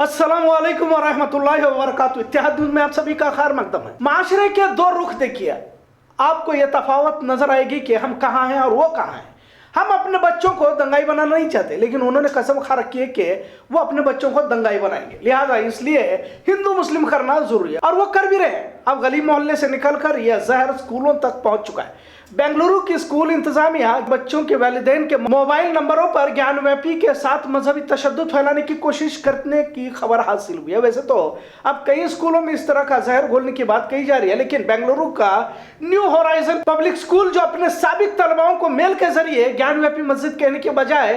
अस्सलामुअलैकुम वरहमतुल्लाहि वबरकातुहू। इत्तेहाद न्यूज़ में आप सभी का खैर मकदम है। माशरे के दो रुख देखिए, आपको यह तफावत नजर आएगी कि हम कहाँ हैं और वो कहाँ हैं। हम अपने बच्चों को दंगाई बनाना नहीं चाहते, लेकिन उन्होंने कसम खा रखी है कि वो अपने बच्चों को दंगाई बनाएंगे, लिहाजा इसलिए हिंदू मुस्लिम करना जरूरी है और वो कर भी रहे हैं। अब गली मोहल्ले से निकलकर यह जहर स्कूलों तक पहुंच चुका है। बेंगलुरु की स्कूल इंतजामिया बच्चों के वालिदैन के मोबाइल नंबरों पर ज्ञानव्यापी के साथ मजहबी तशद्दुद फैलाने की कोशिश करने की खबर हासिल हुई है। वैसे तो अब कई स्कूलों में इस तरह का जहर घोलने की बात कही जा रही है, लेकिन बेंगलुरु का न्यू होराइजन पब्लिक स्कूल जो अपने साबिक तलबाओं को मेल के जरिए ज्ञानव्यापी मस्जिद कहने के बजाय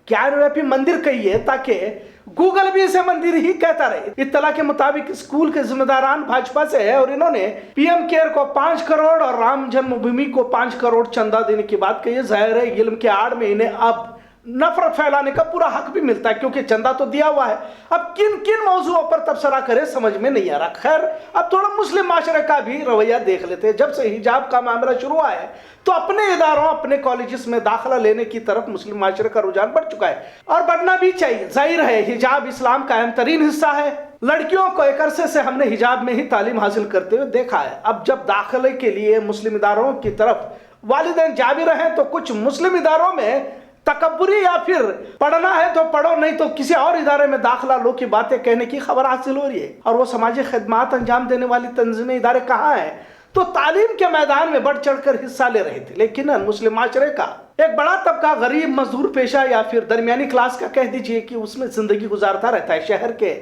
ज्ञानव्यापी मंदिर कही है, ताकि गूगल भी इसे मंदिर ही कहता रहे। इत्तला के मुताबिक स्कूल के जिम्मेदारान भाजपा से है और इन्होंने पीएम केयर को 5 करोड़ और राम जन्मभूमि को 5 करोड़ चंदा देने की बात कही है। जाहिर है इल्म के आड़ में इन्हें अब नफरत फैलाने का पूरा हक भी मिलता है, क्योंकि चंदा तो दिया हुआ है। अब किन किन मौजूओं पर तबसरा करे समझ में नहीं आ रहा। खैर, अब थोड़ा मुस्लिम माशरे का भी रवैया देख लेते हैं। जब से हिजाब का मामला शुरू हुआ है तो अपने इदारों अपने कॉलेजेस में दाखिला लेने की तरफ मुस्लिम माशरे का रुझान बढ़ चुका है और बढ़ना भी चाहिए। जाहिर है हिजाब इस्लाम का अहम तरीन हिस्सा है। लड़कियों को एक अरसे से हमने हिजाब में ही तालीम हासिल करते हुए देखा है। अब जब दाखिले के लिए मुस्लिम इदारों की तरफ वालिदैन जा भी रहे हैं तो कुछ मुस्लिम इदारों में तकब्बुरी या फिर पढ़ना है तो पढ़ो, नहीं तो किसी और इदारे में दाखिला लो की बातें कहने की खबर हासिल हो रही है। और वो समाजी खिदमात अंजाम देने वाली तंजीमें इदारे कहाँ हैं तो तालीम के मैदान में बढ़ चढ़कर हिस्सा ले रहे थे। लेकिन मुस्लिम माशरे का एक बड़ा तबका गरीब मजदूर पेशा या फिर दरमियानी क्लास का कह दीजिए कि उसमें जिंदगी गुजारता रहता है। शहर के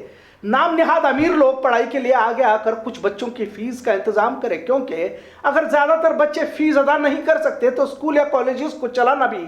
नाम निहाद अमीर लोग पढ़ाई के लिए आगे आकर कुछ बच्चों की फीस का इंतजाम करें, क्योंकि अगर ज्यादातर बच्चे फीस अदा नहीं कर सकते तो स्कूल या कॉलेजेस को चलाना भी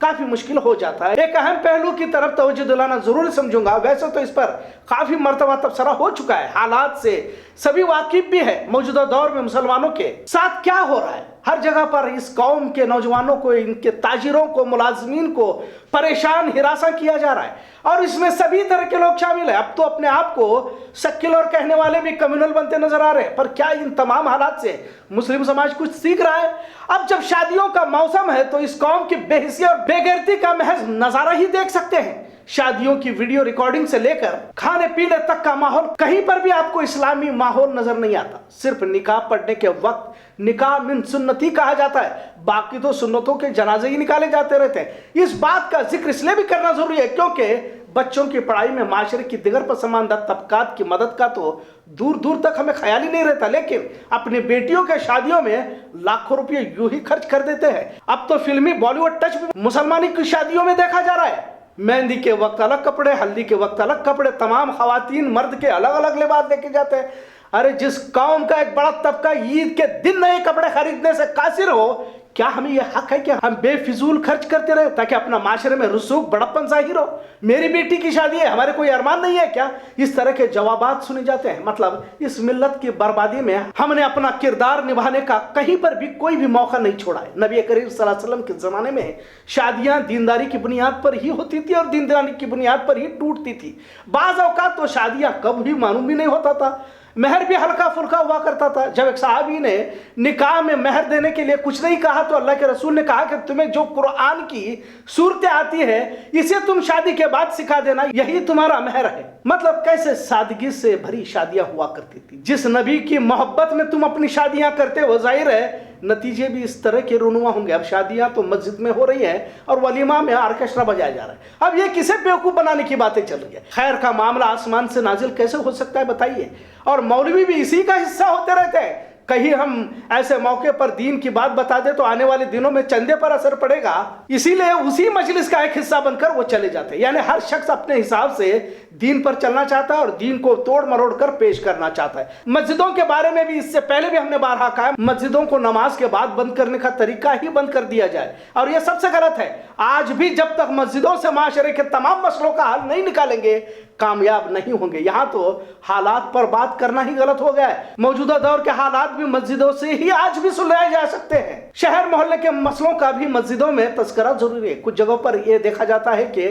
काफी मुश्किल हो जाता है। एक अहम पहलू की तरफ तवज्जो दिलाना जरूरी समझूंगा। वैसे तो इस पर काफी मर्तबा तबसरा हो चुका है, हालात से सभी वाकिफ भी है। मौजूदा दौर में मुसलमानों के साथ क्या हो रहा है, हर जगह पर इस कौम के नौजवानों को, इनके ताजिरों को, मुलाजमीन को परेशान हिरासा किया जा रहा है और इसमें सभी तरह के लोग शामिल है। अब तो अपने आप को सेक्युलर कहने वाले भी कम्युनल बनते नजर आ रहे हैं। पर क्या इन तमाम हालात से मुस्लिम समाज कुछ सीख रहा है? अब जब शादियों का मौसम है तो इस कौम की बेहिसियत और बेगैरती का महज नजारा ही देख सकते हैं। शादियों की वीडियो रिकॉर्डिंग से लेकर खाने पीने तक का माहौल, कहीं पर भी आपको इस्लामी माहौल नजर नहीं आता। सिर्फ निकाह पढ़ने के वक्त निकाह मिन सुन्नती कहा जाता है, बाकी तो सुन्नतों के जनाजे ही निकाले जाते रहते हैं। इस बात का जिक्र इसलिए भी करना जरूरी है क्योंकि बच्चों की पढ़ाई में माशरे की दिगर पसमानदा तबकात की मदद का तो दूर दूर तक हमें ख्याल ही नहीं रहता, लेकिन अपनी बेटियों के शादियों में लाखों रुपये यूं ही खर्च कर देते हैं। अब तो फिल्मी बॉलीवुड टच भी मुसलमानी की शादियों में देखा जा रहा है। मेहंदी के वक्त अलग कपड़े, हल्दी के वक्त अलग कपड़े, तमाम खवातीन मर्द के अलग अलग लिबास लेके जाते हैं। अरे जिस कौम का एक बड़ा तबका ईद के दिन नए कपड़े खरीदने से कासिर हो, क्या हमें यह हक है कि हम बेफिजूल खर्च करते रहे ताकि अपना माशरे में रसूख बड़प्पन जाहिर हो? मेरी बेटी की शादी है, हमारे कोई अरमान नहीं है क्या? इस तरह के जवाबात सुने जाते हैं। मतलब इस मिल्लत की बर्बादी में हमने अपना किरदार निभाने का कहीं पर भी कोई भी मौका नहीं छोड़ा है। नबी करीम सल्लल्लाहु अलैहि वसल्लम के जमाने में शादियां दीनदारी की बुनियाद पर ही होती थी और दीनदारी की बुनियाद पर ही टूटती थी। बाज़ औकात तो शादियां कब भी मालूम भी नहीं होता था, महर भी हल्का फुल्का हुआ करता था। जब एक सहाबी ने निकाह में महर देने के लिए कुछ नहीं कहा तो अल्लाह के रसूल ने कहा कि तुम्हें जो कुरान की सूरतें आती है इसे तुम शादी के बाद सिखा देना, यही तुम्हारा महर है। मतलब कैसे सादगी से भरी शादियां हुआ करती थी। जिस नबी की मोहब्बत में तुम अपनी शादियां करते हो, जाहिर है नतीजे भी इस तरह के रुनुमा होंगे। अब शादियां तो मस्जिद में हो रही हैं और वलीमा में ऑर्केस्ट्रा बजाया जा रहा है। अब ये किसे बेवकूफ बनाने की बातें चल रही है? खैर का मामला आसमान से नाजिल कैसे हो सकता है बताइए? और मौलवी भी इसी का हिस्सा होते रहते हैं। कहीं हम ऐसे मौके पर दीन की बात बता दे तो आने वाले दिनों में चंदे पर असर पड़ेगा, इसीलिए उसी मजलिस का एक हिस्सा बनकर वो चले जाते हैं। यानी हर शख्स अपने हिसाब से दीन पर चलना चाहता है और दीन को तोड़ मरोड़ कर पेश करना चाहता है। मस्जिदों के बारे में भी इससे पहले भी हमने बारहा कहा, मस्जिदों को नमाज के बाद बंद करने का तरीका ही बंद कर दिया जाए और यह सबसे गलत है। आज भी जब तक मस्जिदों से माशरे के तमाम मसलों का हल नहीं निकालेंगे कामयाब नहीं होंगे। यहाँ तो हालात पर बात करना ही गलत हो गया है। मौजूदा दौर के हालात भी मस्जिदों से ही आज भी सुलझाए जा सकते हैं। शहर मोहल्ले के मसलों का भी मस्जिदों में तस्करा जरूरी है। कुछ जगहों पर यह देखा जाता है कि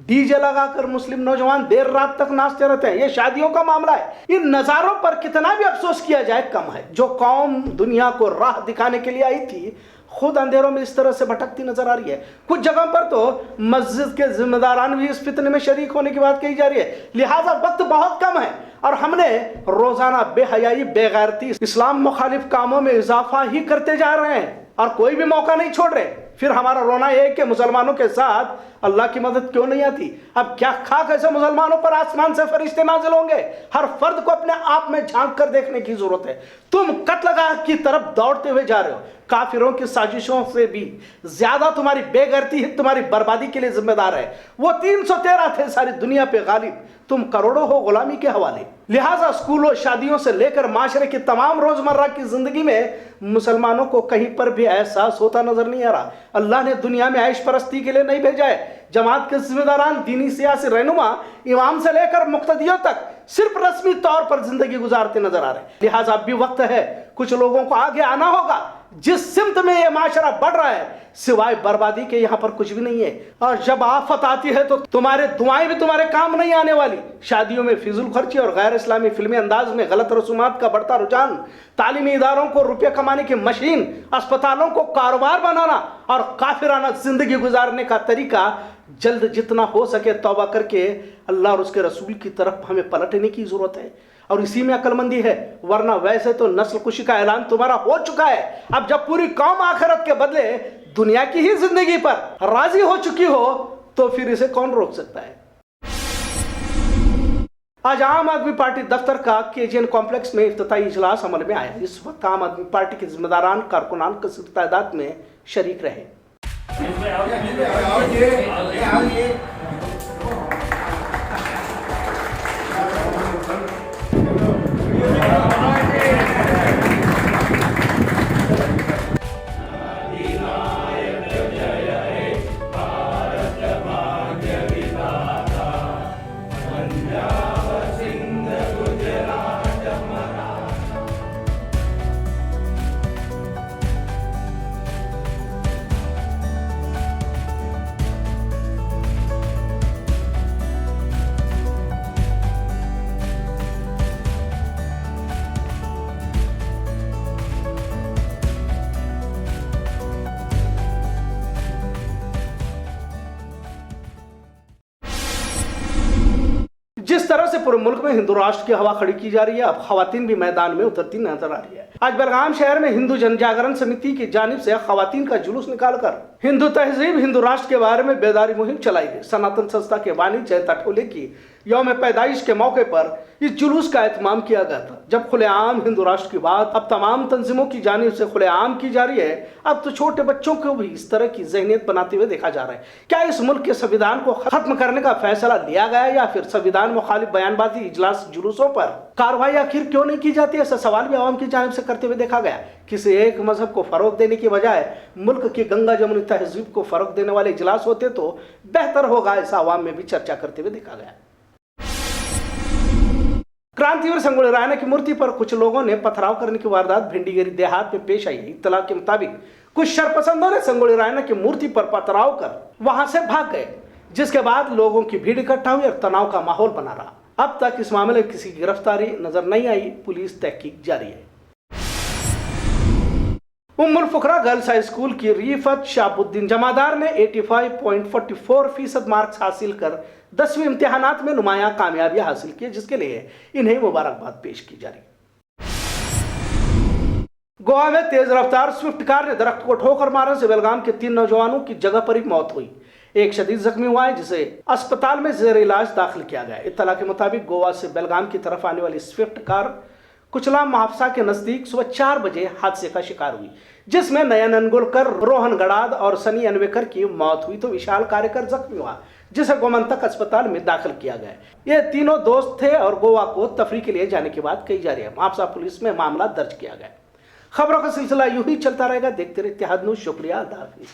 डीजे लगाकर मुस्लिम नौजवान देर रात तक नाचते रहते हैं। ये शादियों का मामला है। इन नजारों पर कितना भी अफसोस किया जाए कम है। जो कौम दुनिया को राह दिखाने के लिए आई थी खुद अंधेरों में इस तरह से भटकती नजर आ रही है। कुछ जगह पर तो मस्जिद के जिम्मेदारान भी इस फितने में शरीक होने की बात कही जा रही है। लिहाजा वक्त बहुत कम है और हमने रोजाना बेहयाई, बेगैरती, इस्लाम मुखालिफ कामों में इजाफा ही करते जा रहे हैं और कोई भी मौका नहीं छोड़ रहे। फिर हमारा रोना यह है कि मुसलमानों के साथ अल्लाह की मदद क्यों नहीं आती। अब क्या खाक ऐसे मुसलमानों पर आसमान से फरिश्ते नाजिल होंगे। हर फर्द को अपने आप में झांक कर देखने की जरूरत है। तुम कत्लगाह की तरफ दौड़ते हुए जा रहे हो। काफिरों की साजिशों से भी ज्यादा तुम्हारी बेगैरती ही तुम्हारी बर्बादी के लिए जिम्मेदार है। वो 313 थे सारी दुनिया पे गालिब, तुम करोड़ों हो गुलामी के हवाले। लिहाजा स्कूलों, शादियों से लेकर माशरे की तमाम रोजमर्रा की जिंदगी में मुसलमानों को कहीं पर भी एहसास होता नजर नहीं आ रहा। अल्लाह ने दुनिया में ऐश परस्ती के लिए नहीं भेजा है। जमात के जिम्मेदारान, दीनी सियासी रहनुमा, इमाम से लेकर मुक्तदियों तक सिर्फ रस्मी तौर पर जिंदगी गुजारते नजर आ रहे हैं। लिहाजा अब भी वक्त है, कुछ लोगों को आगे आना होगा। जिस सिमत में यह माशरा बढ़ रहा है, सिवाय बर्बादी के यहाँ पर कुछ भी नहीं है। और जब आफत आती है तो तुम्हारे दुआएं भी तुम्हारे काम नहीं आने वाली। शादियों में फिजूल खर्ची और गैर इस्लामी फिल्मी अंदाज में गलत रसूमात का बढ़ता रुझान, तालीमी इदारों को रुपये कमाने की मशीन, अस्पतालों को कारोबार बनाना और काफिराना जिंदगी गुजारने का तरीका, जल्द जितना हो सके तौबा करके अल्लाह और उसके रसूल की तरफ हमें पलटने की जरूरत है। और इसी में अक्लमंदी है, वरना वैसे तो नस्ल कुशी का ऐलान तुम्हारा हो चुका है। अब जब पूरी कौम आखिरत के बदले दुनिया की ही जिंदगी पर राजी हो चुकी हो तो फिर इसे कौन रोक सकता है। आज आम आदमी पार्टी दफ्तर का केजीएन कॉम्प्लेक्स में इफ्तिताई इजलास अमल में आया। इस वक्त आम आदमी पार्टी के जिम्मेदारान, कारकुनान कसीर तादाद में शरीक रहे। जिस तरह से पूरे मुल्क में हिंदू राष्ट्र की हवा खड़ी की जा रही है, अब खवातीन भी मैदान में उतरती नजर आ रही है। आज बेलगाम शहर में हिंदू जन जागरण समिति की जानिब से खवातीन का जुलूस निकालकर हिंदू तहजीब, हिंदू राष्ट्र के बारे में बेदारी मुहिम चलाई गई। सनातन संस्था के बानी जयंत ठोले की यौम पैदाइश के मौके पर इस जुलूस का एहतमाम किया गया था। जब खुलेआम हिंदू राष्ट्र की बात अब तमाम तंजीमों की जानिब से खुलेआम की जा रही है, अब तो छोटे बच्चों को भी इस तरह की ज़हनियत बनाते हुए देखा जा रहा है। क्या इस मुल्क के संविधान को खत्म करने का फैसला लिया गया या फिर संविधान मुखालिफ बयानबाजी, इजलास, जुलूसों पर कार्रवाई आखिर क्यों नहीं की जाती? ऐसा सवाल भी आवाम की जानिब से करते हुए देखा गया। किसी एक मजहब को फरोग देने की बजाय मुल्क की गंगा जमुनी तहजीब को फरोग देने वाले इजलास होते तो बेहतर होगा, ऐसा आवाम में भी चर्चा करते हुए देखा गया। क्रांतिवीर संगोली रायना की मूर्ति पर कुछ लोगों ने पथराव करने की वारदात भिंडीगिरी देहात में पेश आई। इत्तला के मुताबिक कुछ शरपसंदों ने संगोली रायना की मूर्ति पर पथराव कर वहां से भाग गए, जिसके बाद लोगों की भीड़ इकट्ठा हुई और तनाव का माहौल बना रहा। अब तक इस मामले में किसी की गिरफ्तारी नजर नहीं आई। पुलिस तहकीक जारी है। उम्मुल फुकरा गर्ल्स हाई स्कूल की रिफत शाबुद्दीन जमादार ने 85.44% मार्क्स हासिल कर 10वीं इम्तिहानात में नुमाया कामयाबी हासिल की, जिसके लिए इन्हें मुबारकबाद पेश की जा रही। गोवा में तेज रफ्तार स्विफ्ट कार ने दरख्त को ठोकर मारने से बेलगाम के 3 नौजवानों की जगह पर ही मौत हुई। एक शदीद जख्मी हुआ है, जिसे अस्पताल में जेर इलाज दाखिल किया गया। इत्तला के मुताबिक गोवा से बेलगाम की तरफ आने वाली स्विफ्ट कार कुचला महाफसा के नजदीक सुबह 4 बजे हादसे का शिकार हुई, जिसमें नयन अनगुलकर, रोहन गड़ाद और सनी अनवेकर की मौत हुई तो विशाल कार्यकर जख्मी हुआ, जिसे गोमंतक अस्पताल में दाखिल किया गया। ये तीनों दोस्त थे और गोवा को तफरी के लिए जाने की बात कही जा रही है। महाफसा पुलिस में मामला दर्ज किया गया। खबरों का सिलसिला यूं ही चलता रहेगा। देखते रहिए इत्तेहाद न्यूज़। शुक्रिया, अल्लाह हाफिज।